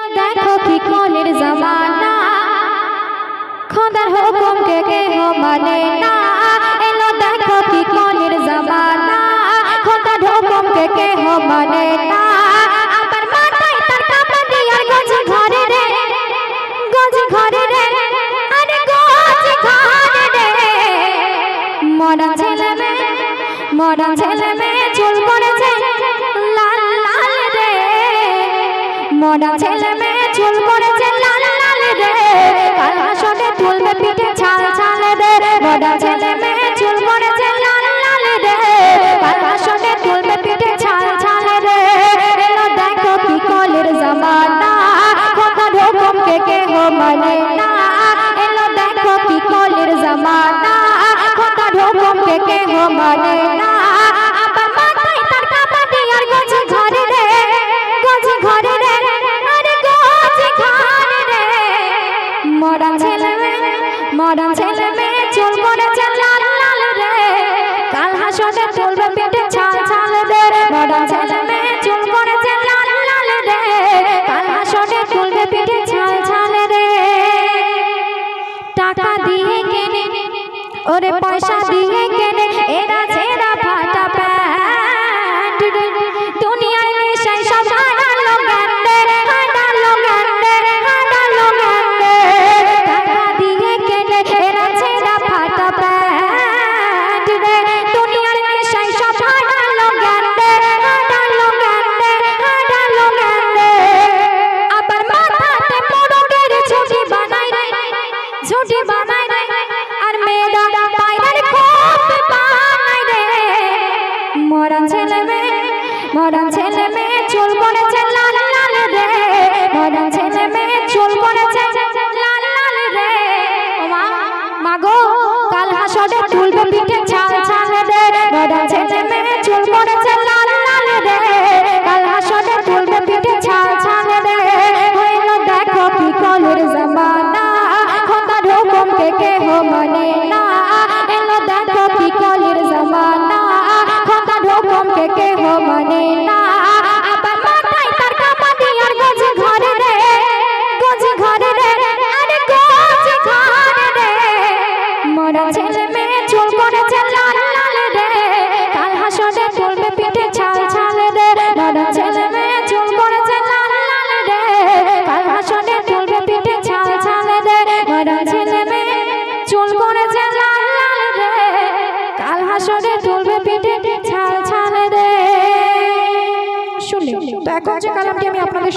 देखो कि कौलेर जमाना खुदार हुकुम के केहो माने ना एलो देखो कि कौलेर जमाना खुदार हुकुम के केहो माने ना आবার মাথায় তার কাপড় দিয়ার গজ ঘরে রে আরে গজ ঘরে রে মরা ছেলে মেয়ে চুল পড়েছে লাল লাল রে মরা ছেলে মেয়ে চুল পড়েছে লাল লাল রে কাল হাসরে তুলবে পিঠে ছাল ছাল রে মরা ছেলে মেয়ে চুল পড়েছে লাল লাল রে কাল হাসরে তুলবে পিঠে ছাল ছাল রে এলো দেখো কি কলের জমানা খোদার হুকুম কে কেহো মানে না এলো দেখো কি কলের জমানা খোদার হুকুম কে কেহো মানে না আবার মাথায় তার কাপড় দিয়ার গজ ঘরে রে আরে গজ ঘরে রে মরা ছেলে মেয়ে চুল পড়েছে লাল লাল রে কাল হাসরে তুলবে পিঠে ছাল ছাল রে মরা ছেলে মেয়ে চুল পড়েছে লাল লাল রে কাল হাসরে তুলবে পিঠে ছাল ছাল রে টাকা দিয়ে কেনে ওরে পয়সা দিয়ে কেনে এরা ছেঁড়া ফাটা প্যান্ট রে দুনিয়ায় নেশায় সব হারালো গান্ডে টাকা দিয়ে কেনে এরা ছেঁড়া ফাটা প্যান্ট রে দুনিয়ায় নেশায় সব হারালো গান্ডে আবার মাথাতে মোড়কের ছুটি বানায় রে আর মেয়েরা পায়রার খোপ বানায় রে মরা ছেলে মেয়ে চুল পড়েছে লাল লাল রে মরা ছেলে মেয়ে চুল পড়েছে লাল লাল রে মাগো কাল হাসরে তুলবে পিঠে ছাল ছাল রে মরা ছেলে মেয়ে চুল পড়েছে লাল লাল রে কাল হাসরে তুলবে পিঠে ছাল ছাল রে হইলো দেখো কি কলের জমানা খোদার হুকুম কে কেহো মানে না এলো দেখো কি কলের জমানা খোদার হুকুম কে কেহো মানে না আবার মাথায় তার কাপড় দিয়ার গজ ঘরে রে আরে গজ ঘরে রে মরা ছেলে মেয়ে চুল পড়েছে লাল লাল রে কাল হাসরে তুলবে পিঠে ছাল ছাল রে মরা ছেলে মেয়ে চুল পড়েছে লাল লাল রে কাল হাসরে তুলবে পিঠে ছাল ছাল রে মরা ছেলে মেয়ে চুল পড়েছে লাল লাল রে কাল হাসরে তুলবে পিঠে ছাল ছাল রে শুনলেন তো এখন যে কালামটি আমি আপনাদের